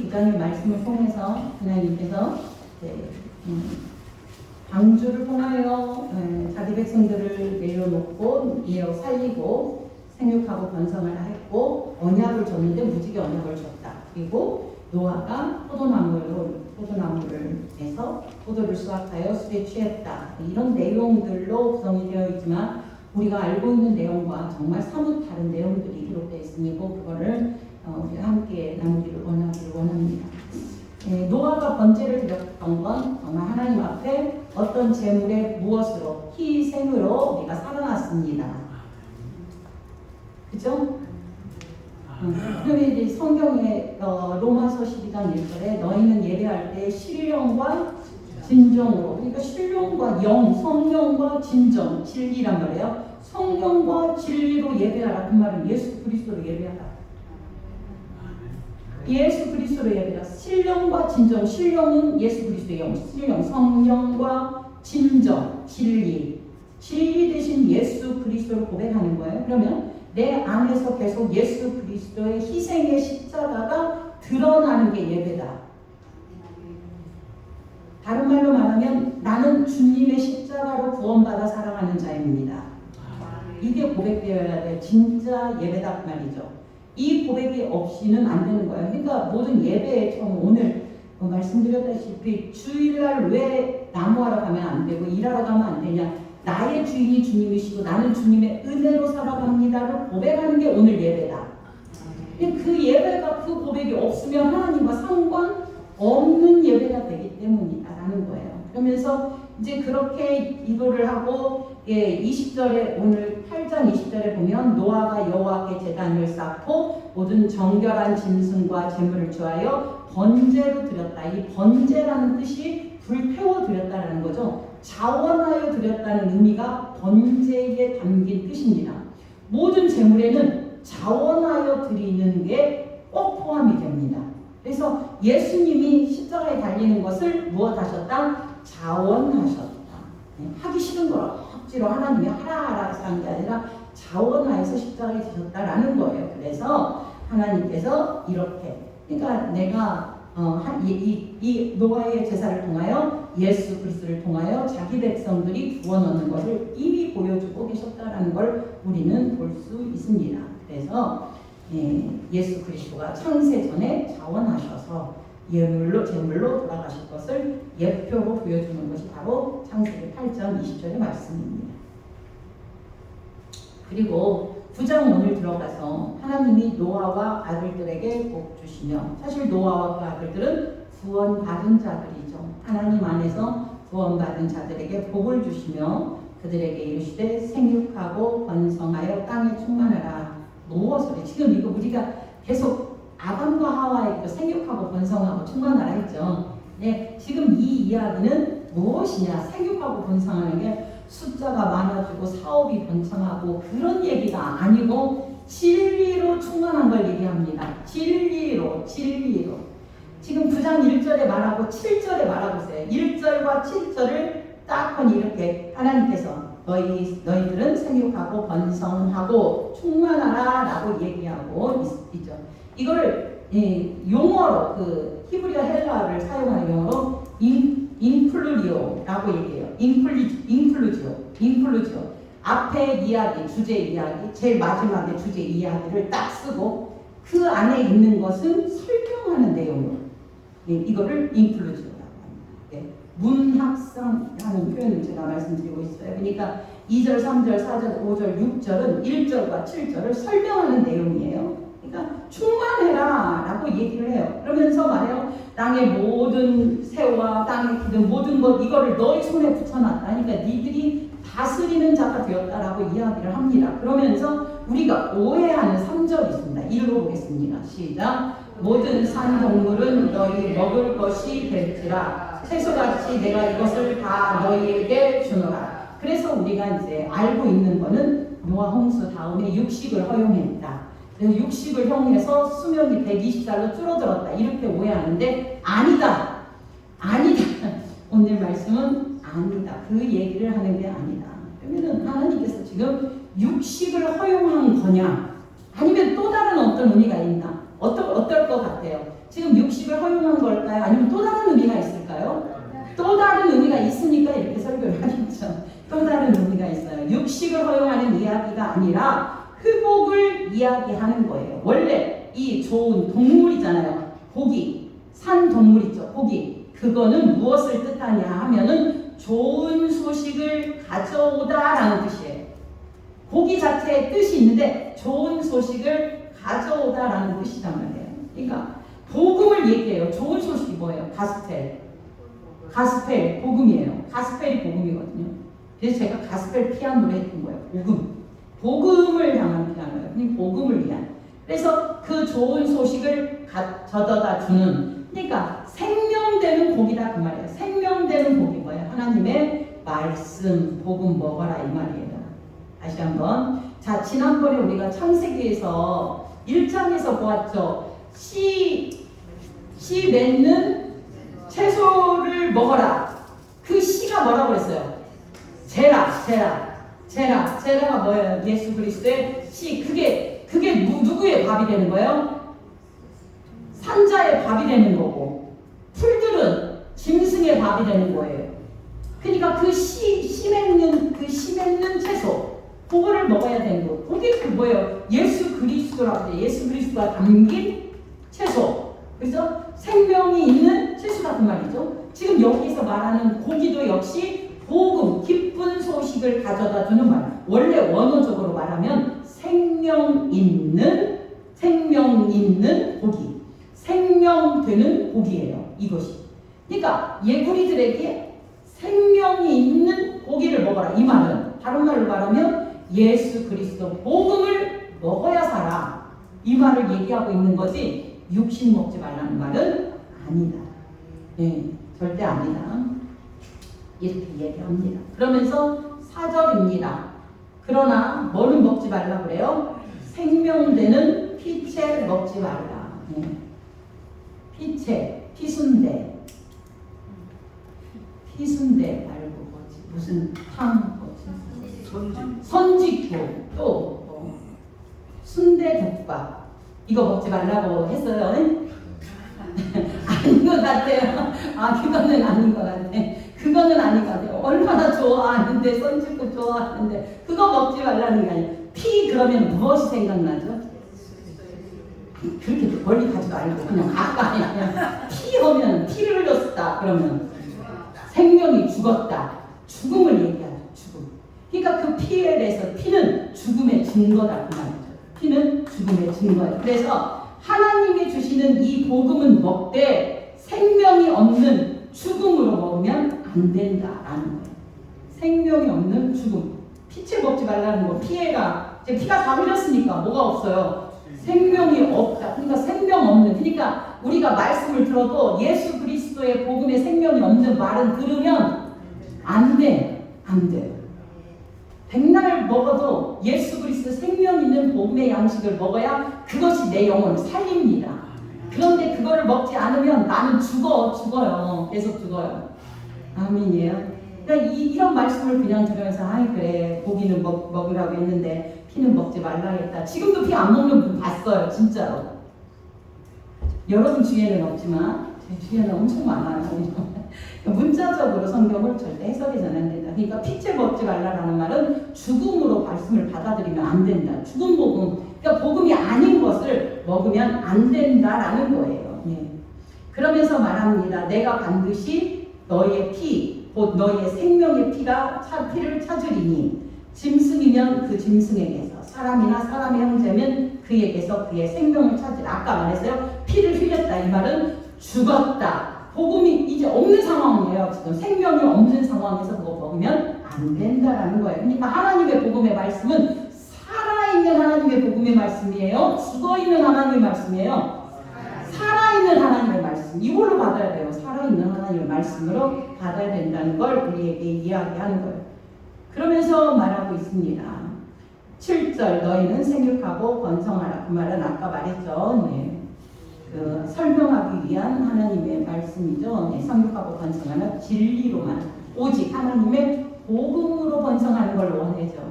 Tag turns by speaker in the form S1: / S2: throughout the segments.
S1: 9장의 말씀을 통해서 하나님께서 방주를 통하여 자기 백성들을 내려놓고 살리고 생육하고 번성을 했고 언약을 줬는데 무지개 언약을 줬다. 그리고 노아가 포도나무를 내서 포도를 수확하여 술에 취했다. 이런 내용들로 구성이 되어 있지만 우리가 알고 있는 내용과 정말 사뭇 다른 내용들이 기록되어 있으니 그거를 우리가 함께 나누기를 원합니다. 노아가 번제를 드렸던 건 정말 하나님 앞에 어떤 제물의 무엇으로 희생으로 우리가 살아났습니다. 그죠? 그러면 이제 성경의 로마서 12장 1절에 너희는 예배할 때 신령과 진정으로, 그러니까 신령과 성령과 진정, 진리란 말이에요. 성령과 진리로 예배하라. 그 말은 예수 그리스도로 예배하라. 예수 그리스도로 예배하라. 신령과 진정, 신령은 예수 그리스도의 영, 신령, 성령과 진정, 진리 대신 예수 그리스도를 고백하는 거예요. 그러면 내 안에서 계속 예수 그리스도의 희생의 십자가가 드러나는 게 예배다. 다른 말로 말하면 나는 주님의 십자가로 구원받아 살아가는 자입니다. 이게 고백되어야 돼. 진짜 예배다 말이죠. 이 고백이 없이는 안 되는 거예요. 그러니까 모든 예배에 오늘 말씀드렸다시피 주일날 왜 나무하러 가면 안 되고 일하러 가면 안 되냐. 나의 주인이 주님이시고 나는 주님의 은혜로 살아갑니다를 고백하는 게 오늘 예배다. 그 예배가 그 고백이 없으면 하나님과 상관없는 예배가 되기 때문이다라는 거예요. 그러면서 이제 그렇게 기도를 하고 20절에 오늘 8장 20절에 보면 노아가 여호와께 제단을 쌓고 모든 정결한 짐승과 제물을 주하여 번제로 드렸다. 이 번제라는 뜻이 불태워 드렸다라는 거죠. 자원하여 드렸다는 의미가 번제에 담긴 뜻입니다. 모든 제물에는 자원하여 드리는 게 꼭 포함이 됩니다. 그래서 예수님이 십자가에 달리는 것을 무엇하셨다? 자원하셨다. 하기 싫은 걸 억지로 하나님이 하라 하는 게 아니라 자원하여서 십자가에 지셨다라는 거예요. 그래서 하나님께서 이렇게, 그러니까 내가 이 노아의 제사를 통하여 예수 그리스도를 통하여 자기 백성들이 구원 얻는 것을 이미 보여주고 계셨다라는 걸 우리는 볼 수 있습니다. 그래서 예수 그리스도가 창세 전에 자원하셔서 제물로 돌아가실 것을 예표로 보여주는 것이 바로 창세기 8장 20절의 말씀입니다. 그리고 9장 오늘 들어가서 하나님이 노아와 아들들에게 복 주시며, 사실 노아와 그 아들들은 구원받은 자들이죠. 하나님 안에서 구원받은 자들에게 복을 주시며 그들에게 이르시되 생육하고 번성하여 땅에 충만하라. 무엇을 지금 이거 우리가 계속 아담과 하와의 생육하고 번성하고 충만하라 했죠. 지금 이 이야기는 무엇이냐? 생육하고 번성하는 게 숫자가 많아지고 사업이 번창하고 그런 얘기가 아니고 진리로 충만한 걸 얘기합니다. 진리로. 지금 9장 1절에 말하고 7절에 말하고 있어요. 1절과 7절을 딱 이렇게 하나님께서 너희들은 생육하고 번성하고 충만하라 라고 얘기하고 있죠. 이걸 용어로 히브리어 헬라어를 사용하는 용어로 인클루디오라고 얘기해요. 인클루지오. 앞에 이야기, 주제 이야기, 제일 마지막에 주제 이야기를 딱 쓰고 그 안에 있는 것은 설명하는 내용으로 이거를 인클루지오라고 합니다. 문학상하는 표현을 제가 말씀드리고 있어요. 그러니까 2절, 3절, 4절, 5절, 6절은 1절과 7절을 설명하는 내용이에요. 그러니까 충만해라 라고 얘기를 해요. 그러면서 말해요. 땅의 모든 새와 땅의 기든 모든 것 이거를 너희 손에 붙여놨다. 그러니까 니들이 다스리는 자가 되었다라고 이야기를 합니다. 그러면서 우리가 오해하는 3절이 있습니다. 읽어보겠습니다. 시작. 모든 산 동물은 너희 먹을 것이 될지라 채소같이 내가 이것을 다 너희에게 주노라. 그래서 우리가 이제 알고 있는 거는 노아 홍수 다음에 육식을 허용했다. 그래서 육식을 허용해서 수명이 120살로 줄어들었다. 이렇게 오해하는데 아니다. 오늘 말씀은 아니다. 그 얘기를 하는 게 아니다. 그러면 하나님께서 지금 육식을 허용한 거냐? 아니면 또 다른 어떤 의미가 있나? 어떨 것 같아요? 지금 육식을 허용한 걸까요? 아니면 또 다른 의미가 있을까요? 또 다른 의미가 있으니까 이렇게 설교를 하겠죠. 또 다른 의미가 있어요. 육식을 허용하는 이야기가 아니라 흑복을 이야기하는 거예요. 원래 이 좋은 동물이잖아요. 고기, 산 동물 있죠. 고기. 그거는 무엇을 뜻하냐 하면은 좋은 소식을 가져오다라는 뜻이에요. 고기 자체에 뜻이 있는데 좋은 소식을 가져오다라는 뜻이란 말이에요. 그러니까 복음을 얘기해요. 좋은 소식이 뭐예요? 가스펠 복음이에요. 가스펠이 복음이거든요. 그래서 제가 가스펠 피아노를 했던 거예요. 복음을 향한 피아노예요. 그냥 복음을 위한. 그래서 그 좋은 소식을 가져다 주는, 그러니까 생명되는 복이다 그 말이에요. 생명되는 복이 뭐예요? 하나님의 말씀, 복음 먹어라 이 말이에요. 다시 한번. 자, 지난번에 우리가 창세기에서 1장에서 보았죠. 씨 맺는 채소를 먹어라. 그 씨가 뭐라고 그랬어요? 제라가 뭐예요? 예수 그리스도의 씨. 그게 누구의 밥이 되는 거예요? 산자의 밥이 되는 거고, 풀들은 짐승의 밥이 되는 거예요. 그러니까 그 씨 맺는 채소, 그거를 먹어야 되는 거. 그게 뭐예요? 예수 그리스도라고 해요. 예수 그리스도가 담긴 채소. 그래서 생명이 있는 채소다 그 말이죠. 지금 여기서 말하는 고기도 역시 복음, 기쁜 소식을 가져다 주는 말. 원래 원어적으로 말하면 생명 있는 고기, 생명되는 고기예요. 이것이. 그러니까 예구리들에게 생명이 있는 고기를 먹어라. 이 말은 다른 말로 말하면 예수 그리스도 복음을 먹어야 살아. 이 말을 얘기하고 있는 거지 육식 먹지 말라는 말은 아니다. 네, 절대 아니다. 이렇게 얘기합니다. 그러면서 4절입니다. 그러나 뭐는 먹지 말라 그래요? 생명되는 피채 먹지 말라. 네. 피순대 말고 뭐지? 무슨 탕 뭐지? 선지국 또 순대국밥 이거 먹지 말라고 했어요. 아닌 것 같아요. 그거는 아닌 것 같아. 그거는 아닌 것 같아요. 얼마나 좋아하는데 선지국 좋아하는데 그거 먹지 말라는 게 아니에요. 피 그러면 무엇이 생각나죠? 그렇게 멀리 가지도 않고 그냥 가까이 그냥 피 하면 피를 흘렸다 그러면 생명이 죽었다. 죽음을 얘기하죠. 죽음. 그러니까 그 피에 대해서 피는 죽음의 증거다 그 말이죠. 피는 죽음의 증거예요. 그래서 하나님이 주시는 이 복음은 먹되 생명이 없는 죽음으로 먹으면 안 된다라는 거예요. 생명이 없는 죽음. 피채 먹지 말라는 거. 피가 다 흘렸으니까 뭐가 없어요. 생명이 없다. 그러니까 생명 없는. 그러니까 우리가 말씀을 들어도 예수 그리스도의 복음에 생명이 없는 말은 들으면 안 돼. 백날 먹어도 예수 그리스도 생명 있는 복음의 양식을 먹어야 그것이 내 영혼을 살립니다. 그런데 그거를 먹지 않으면 나는 죽어요. 계속 죽어요. 아멘이에요. 그러니까 이런 말씀을 그냥 들으면서 그래 고기는 먹으라고 했는데 피는 먹지 말라 했다. 지금도 피 안 먹는 분 봤어요. 진짜로. 여러분 주위에는 없지만 제 주위에는 엄청 많아요. 문자적으로 성경을 절대 해석해서는 안 된다. 그러니까 피채 먹지 말라라는 말은 죽음으로 말씀을 받아들이면 안 된다. 죽은 복음, 그러니까 복음이 아닌 것을 먹으면 안 된다라는 거예요. 예. 그러면서 말합니다. 내가 반드시 너의 피, 곧 너의 생명의 피를 찾으리니 짐승이면 그 짐승에게서 사람이나 사람의 형제면 그에게서 그의 생명을 찾으라. 아까 말했어요. 피를 흘렸다. 이 말은 죽었다. 복음이 이제 없는 상황이에요. 지금 생명이 없는 상황에서 그거 먹으면 안 된다라는 거예요. 그러니까 하나님의 복음의 말씀은 살아있는 하나님의 복음의 말씀이에요. 죽어있는 하나님의 말씀이에요. 살아있는 하나님의 말씀. 이걸로 받아야 돼요. 살아있는 하나님의 말씀으로 받아야 된다는 걸 우리에게 이야기하는 거예요. 그러면서 말하고 있습니다. 7절 너희는 생육하고 번성하라. 그 말은 아까 말했죠. 네. 설명하기 위한 하나님의 말씀이죠. 네, 생육하고 번성하는 진리로만 오직 하나님의 복음으로 번성하는 걸 원하죠.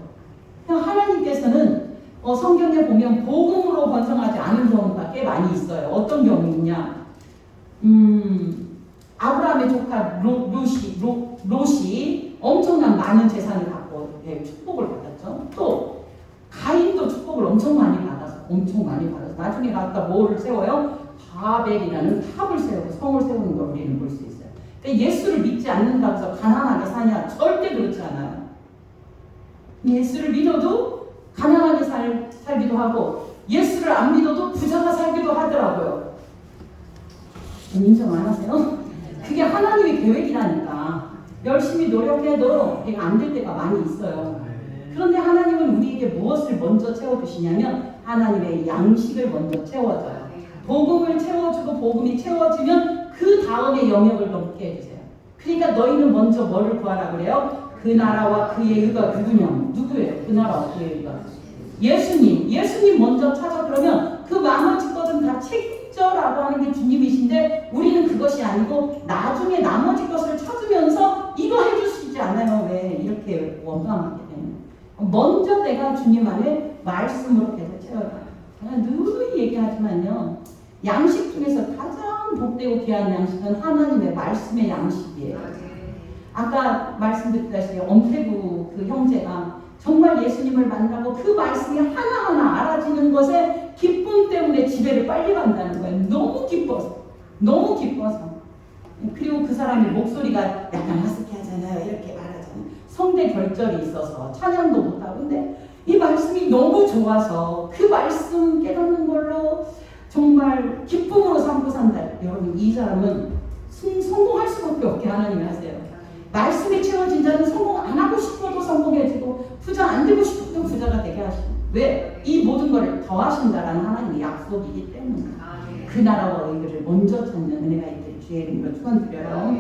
S1: 하나님께서는 성경에 보면 복음으로 번성하지 않은 경우가 꽤 많이 있어요. 어떤 경우냐? 아브라함의 조카 롯이 엄청난 많은 재산을 갖고 축복을 받았죠. 또 가인도 축복을 엄청 많이 받아서 나중에 갖다 뭐를 세워요? 바벨이라는 탑을 세우고 성을 세우는 걸 우리는 볼 수 있어요. 그러니까 예수를 믿지 않는다고 해서 가난하게 사냐? 절대 그렇지 않아요. 예수를 믿어도 가난하게 살기도 하고 예수를 안 믿어도 부자가 살기도 하더라고요. 인정 안 하세요? 그게 하나님의 계획이라니까. 열심히 노력해도 그게 안 될 때가 많이 있어요. 그런데 하나님은 우리에게 무엇을 먼저 채워주시냐면 하나님의 양식을 먼저 채워줘요. 복음을 채워주고 복음이 채워지면 그 다음에 영역을 넘게 해주세요. 그러니까 너희는 먼저 뭐를 구하라 그래요? 그 나라와 그의 의가 누구예요? 그 나라와 그의 의가 예수님 먼저 찾아. 그러면 그 나머지 것은 다 책임져라고 하는 게 주님이신데 우리는 그것이 아니고 나중에 나머지 것을 찾으면서 이거 해주시지 않아요. 왜 이렇게 원망하게 되는 먼저 내가 주님 안에 말씀으로 계속 채워가요. 제가 늘 얘기하지만요, 양식 중에서 가장 복되고 귀한 양식은 하나님의 말씀의 양식이에요. 아까 말씀드렸다시피 엄태구 그 형제가 정말 예수님을 만나고 그 말씀이 하나하나 알아지는 것에 기쁨 때문에 집에를 빨리 간다는 거예요. 너무 기뻐서. 그리고 그 사람의 목소리가 약간 하스키하잖아요. 이렇게 말하잖아요. 성대 결절이 있어서 찬양도 못하고. 근데 이 말씀이 너무 좋아서 그 말씀 깨닫는 걸로 정말 기쁨으로 삼고 산다. 여러분, 이 사람은 성공할 수밖에 없게 하나님이 하세요. 말씀이 채워진 자는 성공 안 하고 싶어도 성공해지고 부자 안 되고 싶어도 부자가 되게 하시고. 왜? 이 모든 것을 더하신다라는 하나님의 약속이기 때문에 그 나라와 의를 먼저 찾는 은혜가 있기를 주의 이름으로 축원드려요.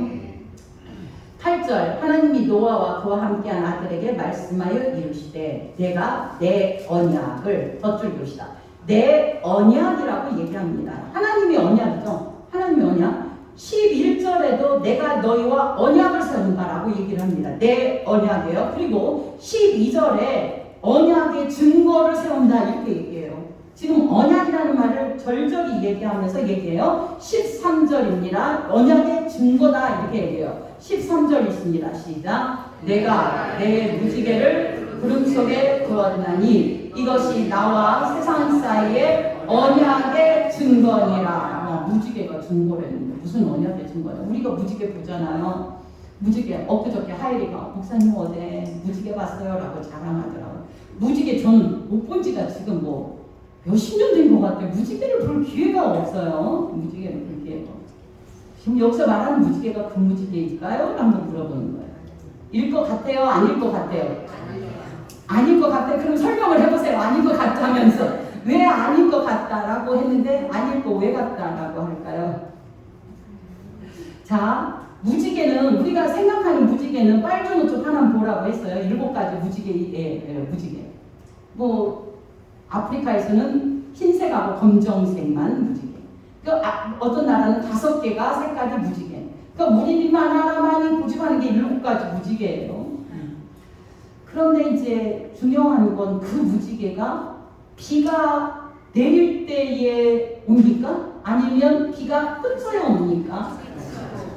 S1: 8절 하나님이 노아와 그와 함께한 아들에게 말씀하여 이르시되 내가 내 언약을 덧줄 것이다. 내 언약이라고 얘기합니다. 하나님의 언약이죠. 하나님의 언약. 11절에도 내가 너희와 언약을 세운다라고 얘기를 합니다. 내 언약이에요. 그리고 12절에 언약의 증거를 세운다 이렇게 얘기해요. 지금 언약이라는 말을 절절히 얘기하면서 얘기해요. 13절입니다. 언약의 증거다 이렇게 얘기해요. 13절 있습니다. 시작. 내가 내 무지개를 구름 속에 두었나니 이것이 나와 세상 사이의 언약의 증거니라. 무지개가 증거라는데 무슨 언약의 증거냐? 우리가 무지개 보잖아요. 무지개 엊그저께 하이리가 목사님 어제 무지개 봤어요 라고 자랑하더라고요. 무지개 전 못 본 지가 지금 뭐 몇십 년 된 것 같아요. 무지개를 볼 기회가 없어요. 무지개를 볼 기회가. 지금 여기서 말하는 무지개가 그 무지개일까요? 한번 물어보는 거예요. 일 것 같아요? 아닐 것 같아요? 아닐 것 같아요. 그럼 설명을 해보세요. 아닐 것 같다면서. 왜 아닐 것 같다라고 했는데 아닐 거 왜 같다라고 할까요? 자, 무지개는 우리가 생각하는 무지개는 빨간 옷 좀 하나 보라고 했어요. 7가지 무지개. 뭐 아프리카에서는 흰색하고 검정색만 무지개. 어떤 나라는 5개가 색깔이 무지개. 그러니까 우리나라만이 고집하는 게 7가지 무지개예요. 그런데 이제 중요한 건 그 무지개가 비가 내릴 때에 옵니까? 아니면 비가 끝쳐야 옵니까?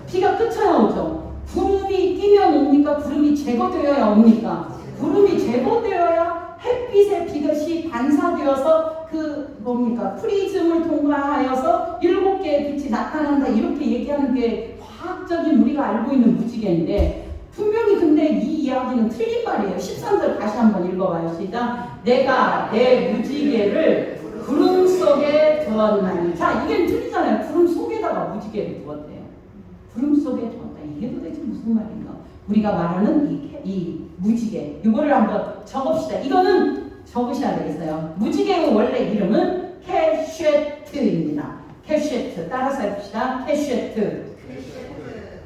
S1: 비가 끝쳐야 오죠. 구름이 끼면 옵니까? 구름이 제거되어야 옵니까? 구름이 제거되어야 햇빛에 비것이 반사되어서 프리즘을 통과하여서 7개의 빛이 나타난다 이렇게 얘기하는 게 과학적인 우리가 알고 있는 무지개인데 분명히 근데 이 이야기는 틀린 말이에요. 13절 다시 한번 읽어봐요. 시작. 내가 내 무지개를 구름 속에 두었나니. 자, 이게 틀리잖아요. 구름 속에다가 무지개를 두었대요. 구름 속에 두었다. 이게 도대체 무슨 말인가? 우리가 말하는 이 무지개. 이거를 한번 적읍시다. 이거는 적으셔야 되겠어요. 무지개의 원래 이름은 캐쉐트입니다. 캐쉐트. 따라서 해봅시다. 캐쉐트.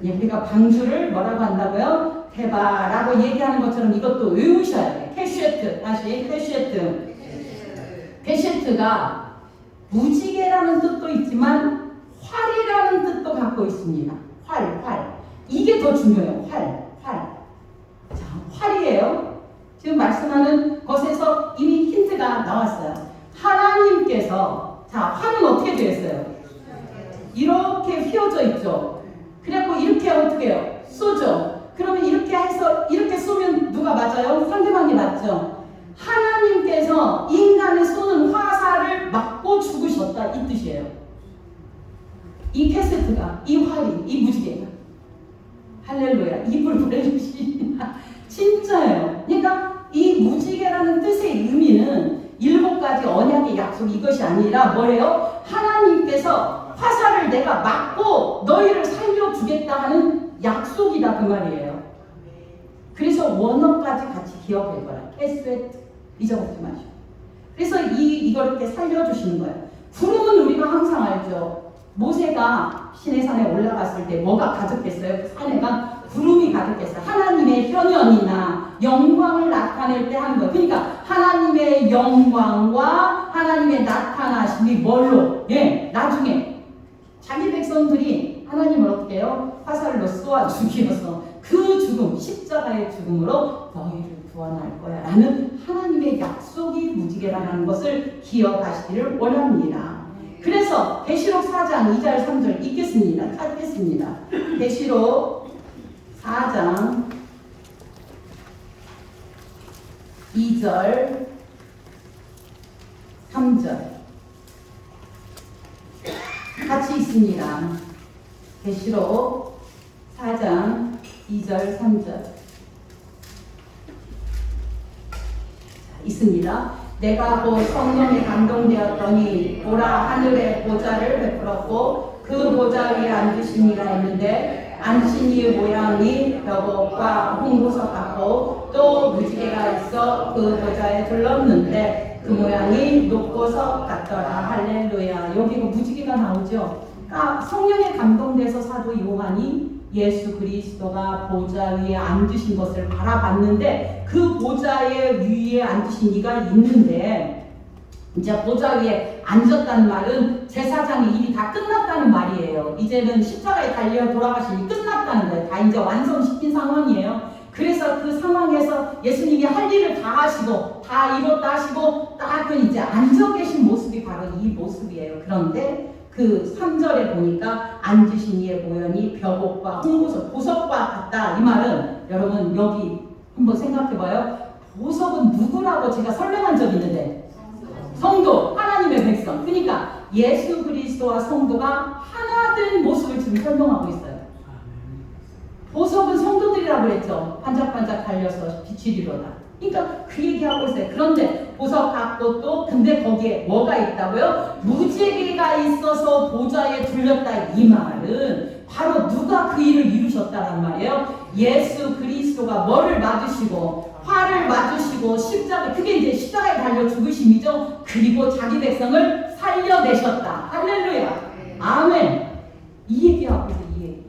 S1: 예, 우리가 방주를 뭐라고 한다고요? 테바라고 얘기하는 것처럼 이것도 외우셔야 돼요. 캐쉐트. 다시 캐쉐트. 캐쉐트가 무지개라는 뜻도 있지만 활이라는 뜻도 갖고 있습니다. 활. 이게 더 중요해요. 활. 자, 활이에요. 지금 말씀하는 것에서 이미 힌트가 그러니까 나왔어요. 하나님께서 자 활은 어떻게 되었어요? 이렇게 휘어져 있죠. 그래갖고 이렇게 어떻게 해요? 쏘죠. 그러면 이렇게 해서 이렇게 쏘면 누가 맞아요? 상대방이 맞죠. 하나님께서 인간의 쏘는 화살을 막고 죽으셨다 이 뜻이에요. 이 캐세트가, 이 활이, 이 무지개가. 할렐루야. 입을 보내주시나. 진짜예요. 그러니까 이 무지개라는 뜻의 의미는 7가지 언약의 약속 이것이 아니라 뭐래요? 하나님께서 화살을 내가 막고 너희를 살려주겠다 하는 약속이다 그 말이에요. 그래서 원어까지 같이 기억해 봐라. 캐세트 잊어먹지 마시고. 그래서 이걸 이렇게 살려주시는 거예요. 구름은 우리가 항상 알죠. 모세가 시내산에 올라갔을 때 뭐가 가득했어요? 그 산에가 구름이 가득했어요. 하나님의 현현이나 영광을 나타낼 때 하는 거예요. 그러니까 하나님의 영광과 하나님의 나타나심이 뭘로? 예, 나중에 자기 백성들이 하나님을 어떻게 해요? 화살로 쏘아 죽이어서 그 죽음, 십자가의 죽음으로 너희를 구원할 거야 라는 하나님의 약속이 무지개라는 것을 기억하시기를 원합니다. 그래서 계시록 4장 2절 3절 읽겠습니다. 찾겠습니다. 계시록 4장 2절 3절 같이 있습니다. 계시록 4장 2절 3절 있습니다. 내가 곧 성령에 감동되었더니 보라 하늘에 보좌를 베풀었고 그 보좌 위에 앉으신 이가 있는데 앉으신 이의 모양이 벽옥과 홍보석 같고 또 무지개가 있어 그 보좌에 둘렀는데 그 모양이 녹보석 같더라. 할렐루야. 여기 무지개가 나오죠. 그러니까 성령에 감동돼서 사도 요한이 예수 그리스도가 보좌 위에 앉으신 것을 바라봤는데 그 보좌의 위에 앉으신 이가 있는데 이제 보좌 위에 앉았다는 말은 제사장의 일이 다 끝났다는 말이에요. 이제는 십자가에 달려 돌아가신 일이 끝났다는 거예요. 다 이제 완성시킨 상황이에요. 그래서 그 상황에서 예수님이 할 일을 다 하시고 다 이뤘다 하시고 딱 이제 앉아 계신 모습이 바로 이 모습이에요. 그런데 그 3절에 보니까 앉으신 이의 모양이 벽옥과 홍보석, 보석과 같다. 이 말은 여러분 여기 한번 생각해봐요. 보석은 누구라고 제가 설명한 적이 있는데 성도, 하나님의 백성. 그러니까 예수 그리스도와 성도가 하나 된 모습을 지금 설명하고 있어요. 보석은 성도들이라고 그랬죠. 반짝반짝 달려서 빛이리로다. 그러니까 그 얘기하고 있어요. 그런데 보석 갖고 또 근데 거기에 뭐가 있다고요? 무지개가 있어서 보좌에 둘렸다. 이 말은 바로 누가 그 일을 이루셨다는 말이에요. 예수 그리스도가 뭐를 맞으시고 화를 맞으시고 십자가, 그게 이제 십자가에 달려 죽으심이죠. 그리고 자기 백성을 살려내셨다. 할렐루야. 아멘. 이 얘기하고 있어요. 이 얘기.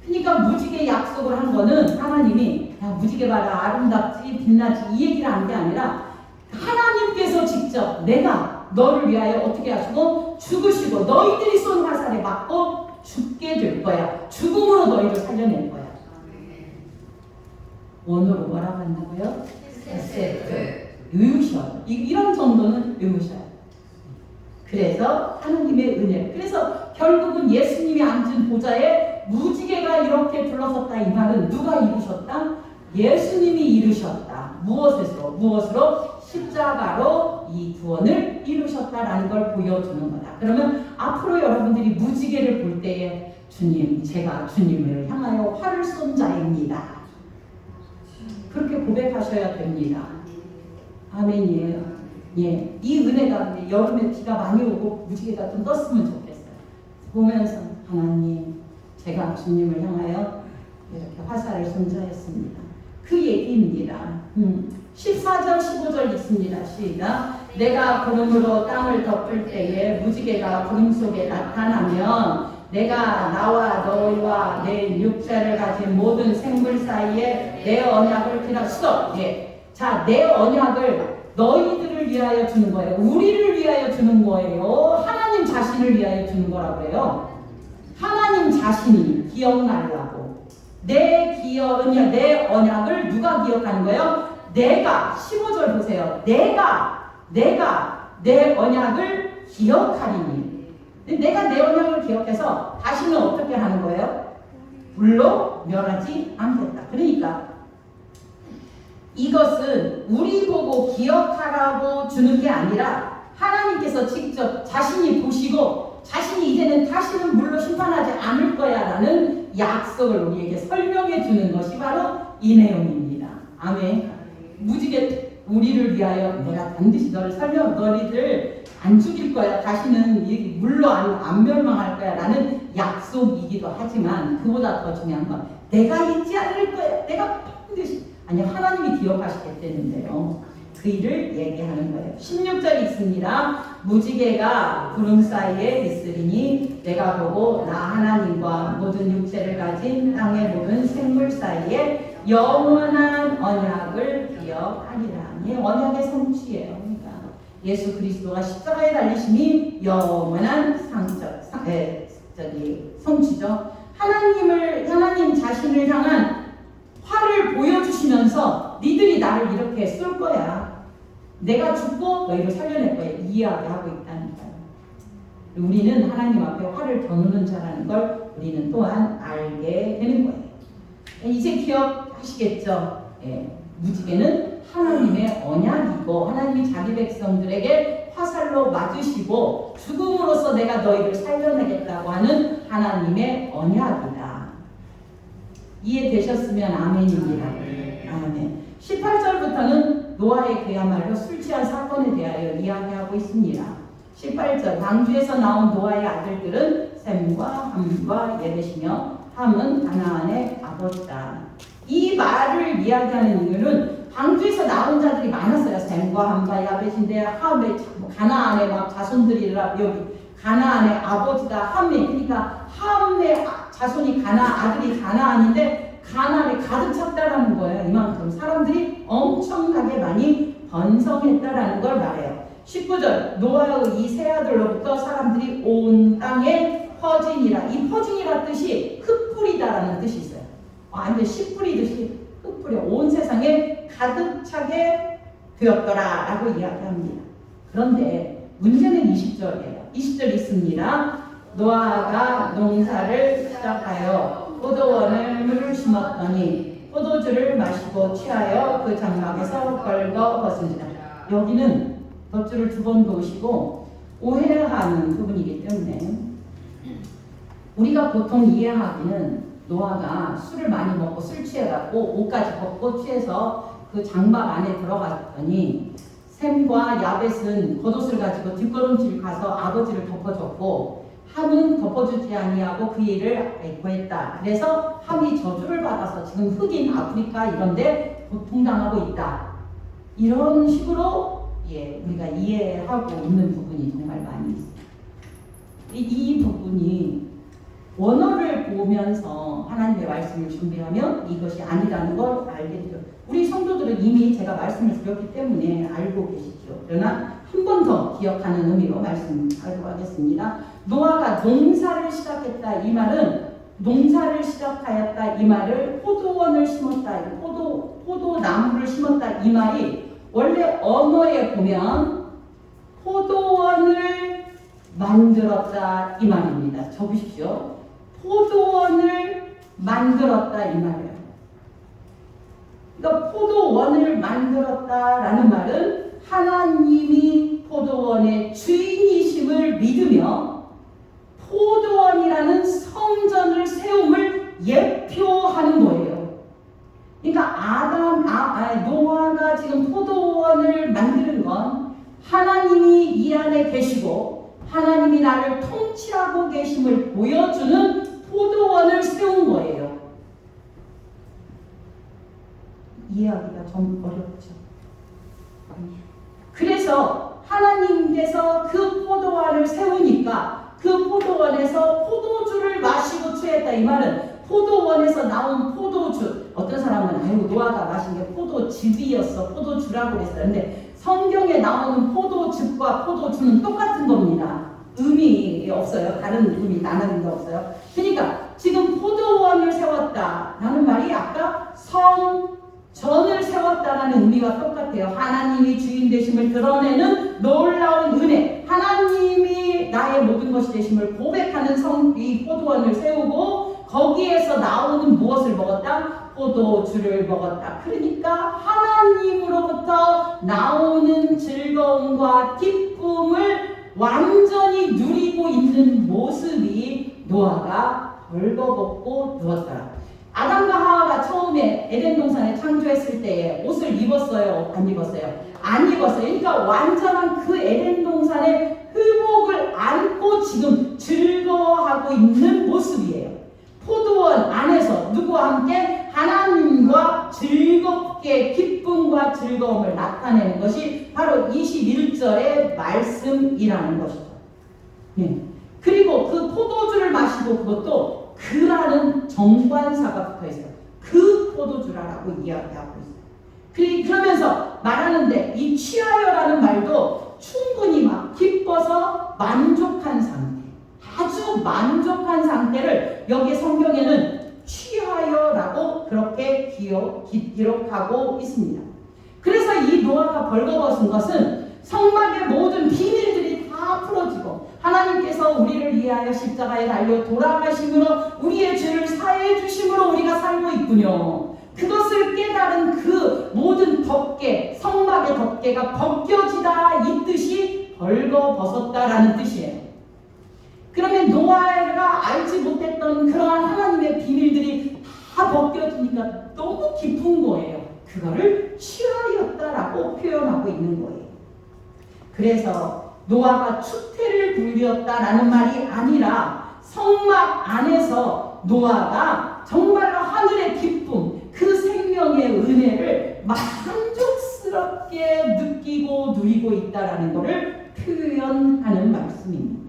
S1: 그러니까 무지개 약속을 한 거는 하나님이 야 무지개 봐라 아름답지 빛나지 이 얘기를 한 게 아니라 하나님께서 직접 내가 너를 위하여 어떻게 하시고 죽으시고 너희들이 쏜 화살에 맞고 죽게 될 거야. 죽음으로 너희를 살려낼 거야. 원어로 뭐라고 한다고요? 세트. 의우셔. 이런 정도는 의우셔요. 그래서 하나님의 은혜. 그래서 결국은 예수님이 앉은 보좌에 무지개가 이렇게 둘러섰다. 이 말은 누가 이루셨다? 예수님이 이루셨다. 무엇으로? 십자가로 이 구원을 이루셨다라는 걸 보여주는 거다. 그러면 앞으로 여러분들이 무지개를 볼 때에 주님, 제가 주님을 향하여 활을 쏜 자입니다. 그렇게 고백하셔야 됩니다. 아멘이에요. 예, 이 은혜가 여름에 비가 많이 오고 무지개가 좀 떴으면 좋겠어요. 보면서 하나님, 제가 주님을 향하여 이렇게 화살을 쏜자였습니다. 그 얘기입니다. 14절 15절 있습니다. 시작. 내가 구름으로 땅을 덮을 때에 무지개가 구름 속에 나타나면 내가 나와 너희와 내 육체를 가진 모든 생물 사이에 내 언약을 피웠어. 예. 자, 내 언약을 너희들을 위하여 주는 거예요. 우리를 위하여 주는 거예요. 하나님 자신을 위하여 주는 거라고 해요. 하나님 자신이 기억나려고. 내 언약을 누가 기억하는 거예요? 내가, 15절 보세요. 내가 내가 내 언약을 기억하리니. 내가 내 언약을 기억해서 다시는 어떻게 하는 거예요? 불로 멸하지 않겠다. 그러니까 이것은 우리 보고 기억하라고 주는 게 아니라 하나님께서 직접 자신이 보시고 자신이 이제는 다시는 물로 심판하지 않을 거야 라는 약속을 우리에게 설명해 주는 것이 바로 이 내용입니다. 아멘. 무지개 우리를 위하여 내가 반드시 너희들 안 죽일 거야. 다시는 물로 안 멸망할 거야 라는 약속이기도 하지만 그보다 더 중요한 건 내가 잊지 않을 거야. 내가 반드시 하나님이 기억하시겠다는데요. 그 일을 얘기하는 거예요. 16절이 있습니다. 무지개가 구름 사이에 있으리니 내가 보고 나 하나님과 모든 육체를 가진 땅의 모든 생물 사이에 영원한 언약을 기억하리라. 언약의 성취예요. 그러니까 예수 그리스도가 십자가에 달리심이 영원한 성취죠. 하나님 자신을 향한 화를 보여주시면서 니들이 나를 이렇게 쏠 거야. 내가 죽고 너희를 살려낼 거야. 이야기하고 있다니까요. 우리는 하나님 앞에 화를 겨누는 자라는 걸 우리는 또한 알게 되는 거예요. 이제 기억하시겠죠? 무지개는 하나님의 언약이고 하나님이 자기 백성들에게 화살로 맞으시고 죽음으로써 내가 너희를 살려내겠다고 하는 하나님의 언약이다. 이해되셨으면 아멘입니다. 아멘. 18절부터는 노아의 그야말로 술 취한 사건에 대하여 이야기하고 있습니다. 18절 방주에서 나온 노아의 아들들은 셈과 함과 예벳이며 함은 가나안의 아버지다. 이 말을 이야기하는 이유는 방주에서 나온 자들이 많았어요. 셈과 함과 야벳인데 함의 가나안의 막 자손들이라 여기 가나안의 아버지다. 함이 그러니까 함의 자손이 아들이 가나안인데 가나안에 가득 찼다라는 거예요. 이만큼 사람들이 엄청나게 많이 번성했다라는 걸 말해요. 19절 노아의 이 세 아들로부터 사람들이 온 땅에 퍼지니라. 이 퍼지니라 뜻이 흩뿌리다라는 뜻이 있어요. 완전 씨 뿌리듯이 흩뿌려 온 세상에 가득 차게 되었더라 라고 이야기합니다. 그런데 문제는 20절이에요. 20절 있습니다. 노아가 농사를 시작하여 포도원을 물을 심었더니 포도주를 마시고 취하여 그 장막에서 걸거 벗은지라. 여기는 덧줄을 두 번 놓으시고 오해하는 부분이기 때문에 우리가 보통 이해하기는 노아가 술을 많이 먹고 술 취해갖고 옷까지 벗고 취해서 그 장막 안에 들어갔더니 셈과 야벳은 겉옷을 가지고 뒷걸음질 가서 아버지를 덮어줬고 함은 덮어주지 아니하고 그 일을 고했다. 그래서 함이 저주를 받아서 지금 흑인 아프리카 이런데 고통당하고 있다. 이런 식으로 우리가 이해하고 있는 부분이 정말 많이 있습니다. 이 부분이 원어를 보면서 하나님의 말씀을 준비하면 이것이 아니라는 걸 알게 되죠. 우리 성도들은 이미 제가 말씀을 드렸기 때문에 알고 계시죠. 그러나 한 번 더 기억하는 의미로 말씀하도록 하겠습니다. 노아가 농사를 시작했다. 이 말은 농사를 시작하였다. 이 말을 포도원을 심었다. 포도나무를 심었다. 이 말이 원래 언어에 보면 포도원을 만들었다. 이 말입니다. 적으십시오. 포도원을 만들었다. 이 말이에요. 그러니까 포도원을 만들었다라는 말은 하나님이 포도원의 주인이심을 믿으며 포도원이라는 성전을 세움을 예표하는 거예요. 그러니까 노아가 지금 포도원을 만드는 건 하나님이 이 안에 계시고 하나님이 나를 통치하고 계심을 보여주는 포도원을 세운 거예요. 이해하기가 좀 어렵죠. 그래서 하나님께서 그 포도원을 세우니까 그 포도원에서 포도주를 마시고 취했다. 이 말은 포도원에서 나온 포도주. 어떤 사람은 노아가 마신 게 포도즙이었어. 포도주라고 그랬어요. 근데 성경에 나오는 포도즙과 포도주는 똑같은 겁니다. 의미 없어요. 다른 의미 나누는 게 없어요. 그러니까 지금 포도원을 세웠다라는 말이 아까 성전 전을 세웠다라는 의미가 똑같아요. 하나님이 주인 되심을 드러내는 놀라운 은혜, 하나님이 나의 모든 것이 되심을 고백하는 이 포도원을 세우고 거기에서 나오는 무엇을 먹었다? 포도주를 먹었다. 그러니까 하나님으로부터 나오는 즐거움과 기쁨을 완전히 누리고 있는 모습이 노아가 벌거벗고 누웠더라. 아담과 하와가 처음에 에덴 동산에 창조했을 때에 옷을 입었어요? 안 입었어요? 안 입었어요. 그러니까 완전한 그 에덴 동산의 흡복을 안고 지금 즐거워하고 있는 모습이에요. 포도원 안에서 누구와 함께? 하나님과 즐겁게 기쁨과 즐거움을 나타내는 것이 바로 21절의 말씀이라는 것이죠. 네. 그리고 그 포도주를 마시고 그것도 그라는 정관사가 붙어 있어요. 그 포도주라고 이야기하고 있어요. 그러면서 말하는데 이 취하여라는 말도 충분히 막 기뻐서 만족한 상태, 아주 만족한 상태를 여기 성경에는 취하여라고 그렇게 기록하고 있습니다. 그래서 이 노아가 벌거벗은 것은 성막의 모든 비밀들이 다 풀어지고 하나님께서 우리를 위하여 십자가에 달려 돌아가심으로 우리의 죄를 사해 주심으로 우리가 살고 있군요. 그것을 깨달은 그 모든 덮개, 성막의 덮개가 벗겨지다 이 뜻이 벌거벗었다라는 뜻이에요. 그러면 노아가 알지 못했던 그러한 하나님의 비밀들이 다 벗겨지니까 너무 깊은 거예요. 그거를 취하였다라고 표현하고 있는 거예요. 그래서 노아가 추태를 굴렸다라는 말이 아니라 성막 안에서 노아가 정말로 하늘의 기쁨, 그 생명의 은혜를 만족스럽게 느끼고 누리고 있다라는 것을 표현하는 말씀입니다.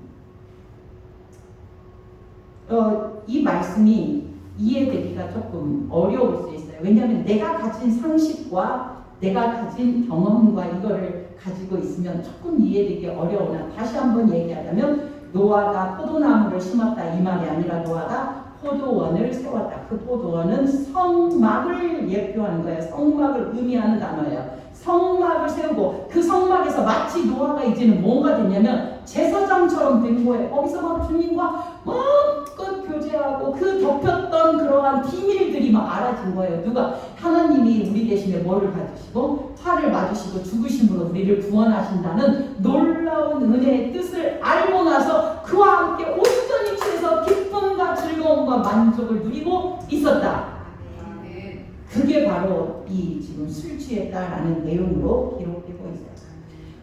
S1: 이 말씀이 이해되기가 조금 어려울 수 있어요. 왜냐하면 내가 가진 상식과 내가 가진 경험과 이거를 가지고 있으면 조금 이해되기 어려우나 다시 한번 얘기하자면 노아가 포도나무를 심었다 이 말이 아니라 노아가 포도원을 세웠다. 그 포도원은 성막을 예표하는 거예요. 성막을 의미하는 단어예요. 성막을 세우고 그 성막에서 마치 노아가 이제는 뭐가 됐냐면 제사장처럼 된 거예요. 거기서 막 주님과 마음껏 교제하고 그 덮였던 그러한 비밀들이 막 알아진 거예요. 누가? 하나님이 우리 대신에 뭐를 받으시고 화를 맞으시고 죽으심으로 우리를 구원하신다는 놀라운 은혜의 뜻을 알고 나서 그와 함께 온전히 취해서 기쁨과 즐거움과 만족을 누리고 있었다. 그게 바로 이 지금 술 취했다라는 내용으로 기록되고 있어요.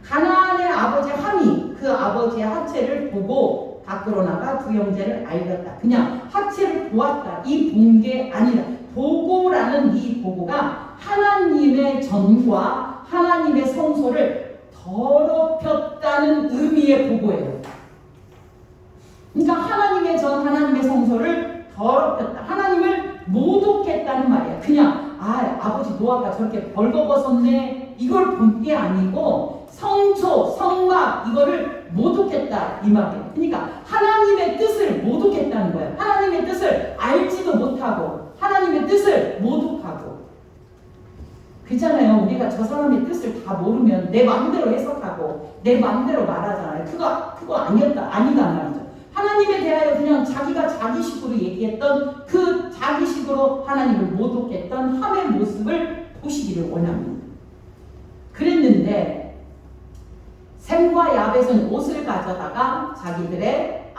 S1: 가나안의 아버지 함이 그 아버지의 하체를 보고 밖으로 나가 두 형제를 알렸다. 그냥 하체를 보았다. 이 본 게 아니라 보고라는 이 보고가 하나님의 전과 하나님의 성소를 더럽혔다는 의미의 보고예요. 그러니까 하나님의 전, 하나님의 성소를 더럽혔다. 하나님을 모독했다는 말이야. 그냥 아버지 노아가 저렇게 벌거벗었네 이걸 본 게 아니고 성소, 성막 이거를 모독했다 이 말이에요. 그러니까 하나님의 뜻을 모독했다는 거예요. 하나님의 뜻을 알지도 못하고 하나님의 뜻을 모독하고. 그렇잖아요. 우리가 저 사람의 뜻을 다 모르면 내 마음대로 해석하고 내 마음대로 말하잖아요. 그거 아니다 말이죠. 하나님에 대하여 그냥 자기가 자기식으로 얘기했던 그 자기식으로 하나님을 모독했던 함의 모습을 보시기를 원합니다. 그랬는데 셈과 야벳은 옷을 가져다가 자기들의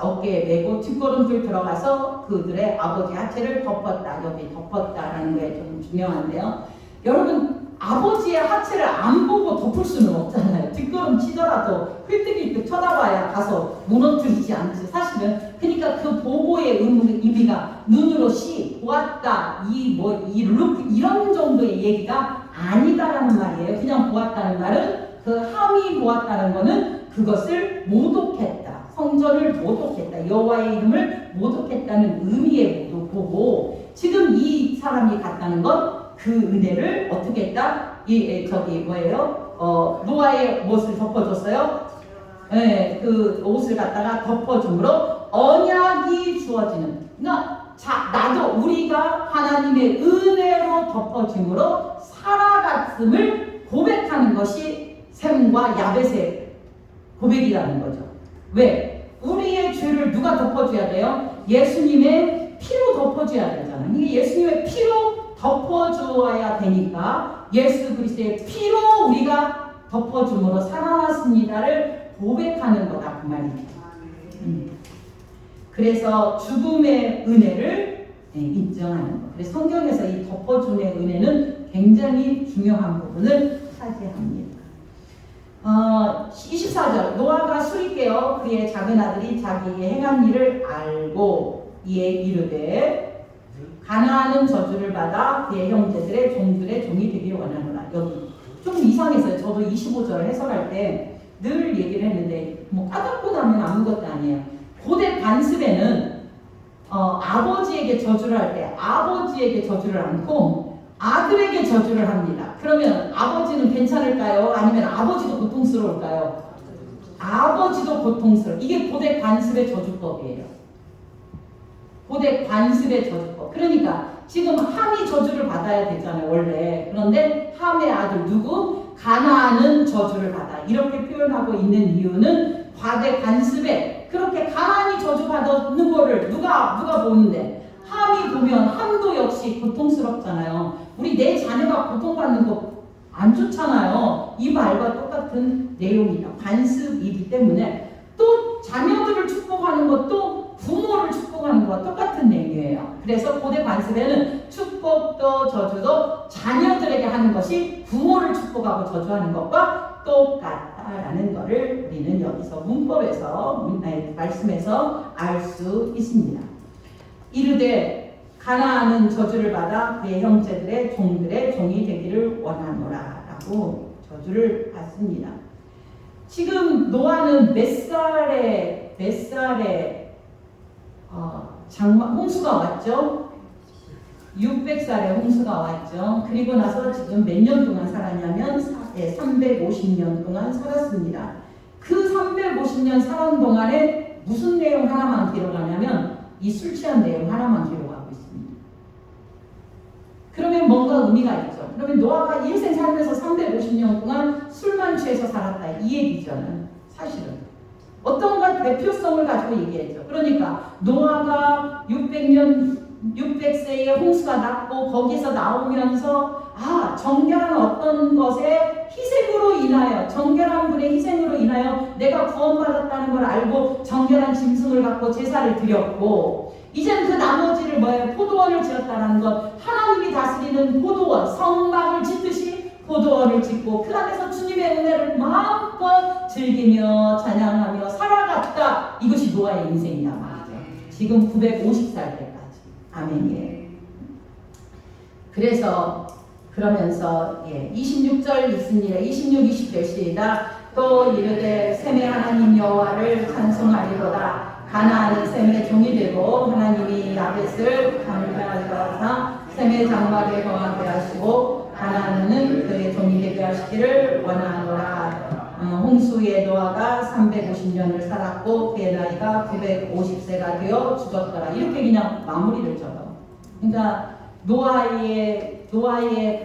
S1: 어깨에 메고 뒷걸음질 들어가서 그들의 아버지 하체를 덮었다. 여기 덮었다라는 게 좀 중요한데요. 여러분 아버지의 하체를 안 보고 덮을 수는 없잖아요. 뒷걸음 치더라도 흘뜨길뜨 쳐다봐야 가서 무너뜨리지 않지 사실은. 그러니까 그 보고의 의미가 눈으로 보았다 이런 정도의 얘기가 아니다라는 말이에요. 그냥 보았다는 말은 그 함이 보았다는 거는 그것을 모독했다. 성전을 모독했다. 여호와의 이름을 모독했다는 의미의 보고 지금 이 사람이 갔다는 건 그 은혜를 어떻게 했다? 노아의 무엇을 덮어줬어요? 네, 그 옷을 갖다가 덮어줌으로 언약이 주어지는. 그러니까 나도 우리가 하나님의 은혜로 덮어짐으로 살아갔음을 고백하는 것이 셈과 야벳의 고백이라는 거죠. 왜? 우리의 죄를 누가 덮어줘야 돼요? 예수님의 피로 덮어줘야 되잖아요. 이게 예수님의 피로 덮어주어야 되니까 예수 그리스도의 피로 우리가 덮어줌으로 살아났습니다를 고백하는 거다 그 말입니다. 그래서 죽음의 은혜를 인정하는 것. 그래서 성경에서 이 덮어줌의 은혜는 굉장히 중요한 부분을 차지합니다. 24절 노아가 술이 깨어 그의 작은 아들이 자기의 행한 일을 알고 이에 이르되 가나안은 저주를 받아 그의 형제들의 종들의 종이 되길 원하노라. 여기 좀 이상했어요. 저도 25절을 해석할 때 늘 얘기를 했는데 뭐 까닭고 나면 아무것도 아니에요. 고대 관습에는 아버지에게 저주를 할 때 아버지에게 저주를 않고 아들에게 저주를 합니다. 그러면 아버지는 괜찮을까요? 아니면 아버지도 고통스러울까요? 아버지도 고통스러워. 이게 고대 관습의 저주법이에요. 고대 관습의 저주법. 그러니까 지금 함이 저주를 받아야 되잖아요, 원래. 그런데 함의 아들 누구? 가나안은 저주를 받아. 이렇게 표현하고 있는 이유는 과대 관습에 그렇게 가나안이 저주받는 거를 누가 보는데 함이 보면 함도 역시 고통스럽잖아요. 우리 내 자녀가 고통받는 거 안 좋잖아요. 이 말과 똑같은 내용이다. 관습이기 때문에 또 자녀들을 축복하는 것도 부모를 축복하는 것과 똑같은 내용이에요. 그래서 고대 관습에는 축복도 저주도 자녀들에게 하는 것이 부모를 축복하고 저주하는 것과 똑같다라는 것을 우리는 여기서 문법에서 말씀에서 알 수 있습니다. 이르되 가나안은 저주를 받아 그의 형제들의 종들의 종이 되기를 원하노라 라고 저주를 받습니다. 지금 노아는 몇 살에 홍수가 왔죠? 600살에 홍수가 왔죠. 그리고 나서 지금 몇 년 동안 살았냐면 350년 동안 살았습니다. 그 350년 살은 동안에 무슨 내용 하나만 기록하냐면 이 술 취한 내용 하나만 기록하고 있습니다. 그러면 뭔가 의미가 있죠. 그러면 노아가 인생 살면서 350년 동안 술만 취해서 살았다. 이 얘기잖아요. 사실은. 어떤가 대표성을 가지고 얘기했죠. 그러니까 노아가 600세에 홍수가 났고 거기서 나오면서 정결한 어떤 것의 희생으로 인하여 정결한 분의 희생으로 인하여 내가 구원받았다는 걸 알고 정결한 짐승을 갖고 제사를 드렸고 이제는 그 나머지를 포도원을 지었다는 것 하나님이 다스리는 포도원 성막을 짓듯이 포도원을 짓고 그 안에서 주님의 은혜를 마음껏 즐기며 찬양하며 살아갔다. 이것이 노아의 인생이란 말이죠. 지금 950살 때까지. 아멘이에요. 그러면서 26절 있습니다. 26, 20절 시작. 또 이르되 셈의 하나님 여호와를 찬송하리로다. 가나안은 셈의 종이 되고 하나님이 야벳을 강대하사 셈의 장막에 거하게 하시고 가나안은 그의 종이 되게 하시기를 원하노라. 홍수의 노아가 350년을 살았고 그의 나이가 950세가 되어 죽었더라. 이렇게 그냥 마무리를 적어. 그러니까 노아의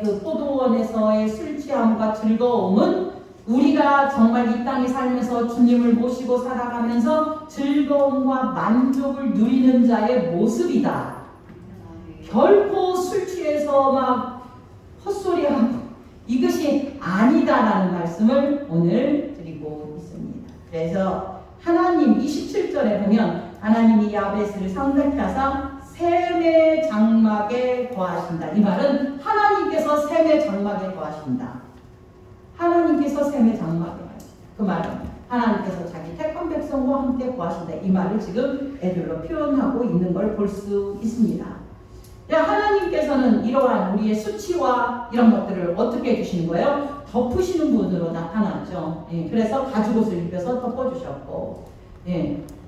S1: 그 포도원에서의 술 취함과 즐거움은 우리가 정말 이 땅에 살면서 주님을 모시고 살아가면서 즐거움과 만족을 누리는 자의 모습이다. 결코 술 취해서 막 헛소리하고 이것이 아니다라는 말씀을 오늘 드리고 있습니다. 그래서 하나님 27절에 보면 하나님이 야벳을 상달케 하사 셈의 장막에 거하신다. 이 말은 하나님께서 셈의 장막에 거하신다. 하나님께서 셈의 장막에 거하신다. 그 말은 하나님께서 자기 택한 백성과 함께 거하신다. 이 말을 지금 애들로 표현하고 있는 걸 볼 수 있습니다. 하나님께서는 이러한 우리의 수치와 이런 것들을 어떻게 해주시는 거예요? 덮으시는 분으로 나타났죠. 그래서 가죽옷을 입혀서 덮어주셨고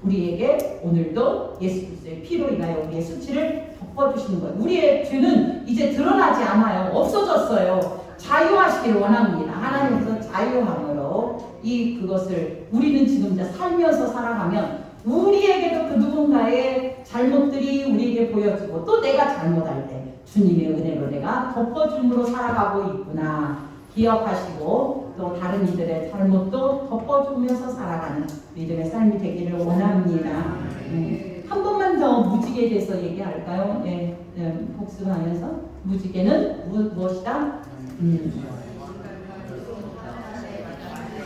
S1: 우리에게 오늘도 예수 그리스도의 피로 인하여 우리의 수치를 덮어주시는 거예요. 우리의 죄는 이제 드러나지 않아요. 없어졌어요. 자유하시기를 원합니다. 하나님께서 자유함으로 그것을 우리는 지금 이제 살면서 살아가면 우리에게도 그 누군가의 잘못들이 우리에게 우리에게 보여주고 또 내가 잘못할 때 주님의 은혜로 내가 덮어줌으로 살아가고 있구나 기억하시고 또 다른 이들의 잘못도 덮어주면서 살아가는 믿음의 삶이 되기를 원합니다. 한 번만 더 무지개에 대해서 얘기할까요? 복습하면서 무지개는 무엇이다?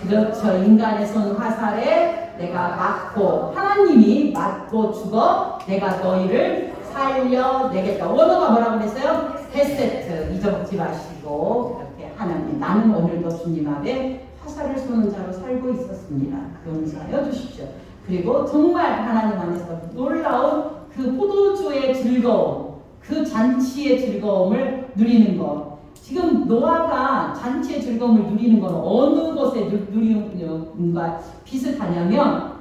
S1: 그렇죠. 인간의 손 화살에 내가 맞고 하나님이 맞고 죽어 내가 너희를 살려내겠다. 원어가 뭐라고 그랬어요? 헤세트 잊어먹지 마시고 이렇게 하나님 나는 오늘도 주님 앞에 화살을 쏘는 자로 살고 있었습니다. 용서하여 주십시오. 그리고 정말 하나님 안에서 놀라운 그 포도주의 즐거움 그 잔치의 즐거움을 누리는 것 지금 노아가 잔치의 즐거움을 누리는 건 어느 것에 누리는 것과 비슷하냐면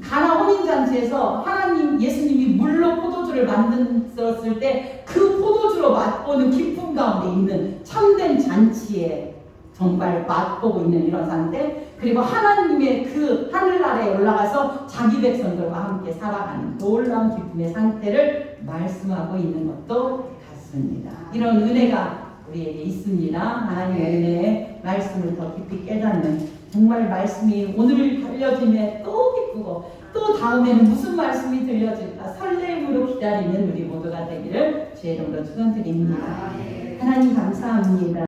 S1: 가나 혼인잔치에서 하나님 예수님이 물로 포도주를 만들었을 때 그 포도주로 맛보는 기쁨 가운데 있는 참된 잔치에 정말 맛보고 있는 이런 상태 그리고 하나님의 그 하늘나라에 올라가서 자기 백성들과 함께 살아가는 놀라운 기쁨의 상태를 말씀하고 있는 것도 같습니다. 이런 은혜가 우리에게 있습니다. 하나님의 은혜의 말씀을 더 깊이 깨닫는 정말 말씀이 오늘 들려지면 또 기쁘고 또 다음에는 무슨 말씀이 들려질까 설렘으로 기다리는 우리 모두가 되기를 주의 이름으로 축원드립니다. 하나님 감사합니다.